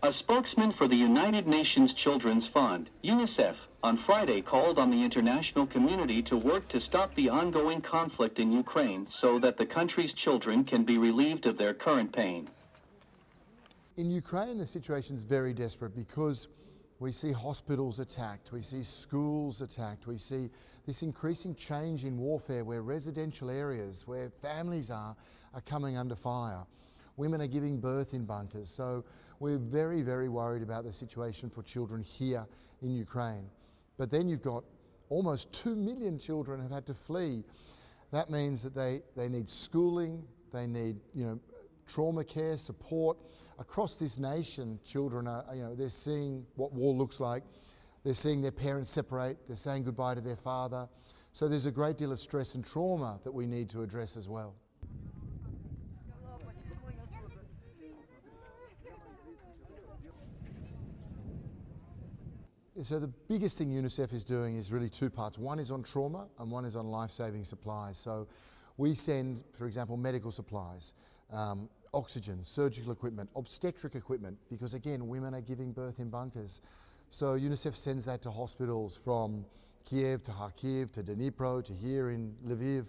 A spokesman for the United Nations Children's Fund, UNICEF, on Friday called on the international community to work to stop the ongoing conflict in Ukraine so that the country's children can be relieved of their current pain. In Ukraine, the situation is very desperate because we see hospitals attacked, we see schools attacked, we see this increasing change in warfare where residential areas, where families are coming under fire. Women are giving birth in bunkers, so we're very, very worried about the situation for children here in Ukraine. But then you've got almost 2 million children have had to flee. That means that they need schooling, they need trauma care, support. Across this nation, children are, they're seeing what war looks like. They're seeing their parents separate. They're saying goodbye to their father. So there's a great deal of stress and trauma that we need to address as well. So the biggest thing UNICEF is doing is really two parts. One is on trauma and one is on life-saving supplies. So we send, for example, medical supplies, oxygen, surgical equipment, obstetric equipment, because again, women are giving birth in bunkers. So UNICEF sends that to hospitals from Kiev to Kharkiv to Dnipro to here in Lviv.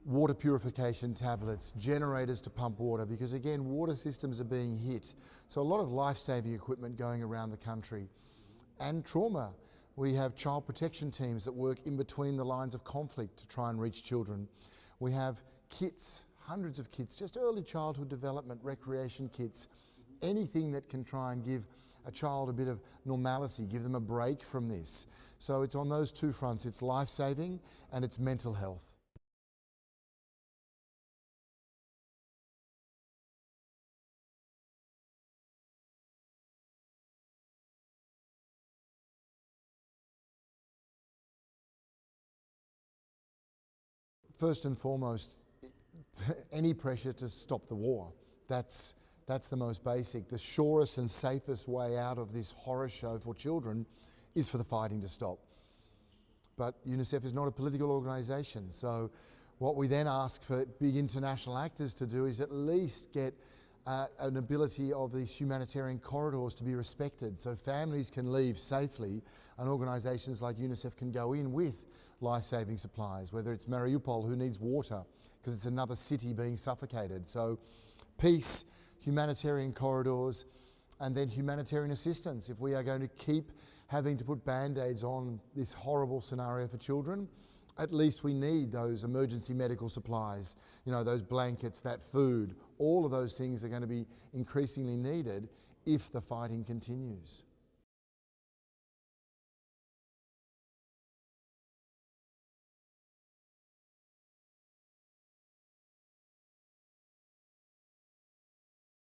Water purification tablets, generators to pump water, because again, water systems are being hit. So a lot of life-saving equipment going around the country. And trauma. We have child protection teams that work in between the lines of conflict to try and reach children. We have kits, hundreds of kits, just early childhood development, recreation kits, anything that can try and give a child a bit of normalcy, give them a break from this. So it's on those two fronts. It's life-saving and it's mental health. First and foremost, any pressure to stop the war. That's the most basic. The surest and safest way out of this horror show for children is for the fighting to stop. But UNICEF is not a political organisation, so what we then ask for big international actors to do is at least get an ability of these humanitarian corridors to be respected, so families can leave safely and organisations like UNICEF can go in with life-saving supplies, whether it's Mariupol, who needs water because it's another city being suffocated. So peace, humanitarian corridors, and then humanitarian assistance. If we are going to keep having to put band-aids on this horrible scenario for children, at least we need those emergency medical supplies, those blankets, that food. All of those things are going to be increasingly needed if the fighting continues.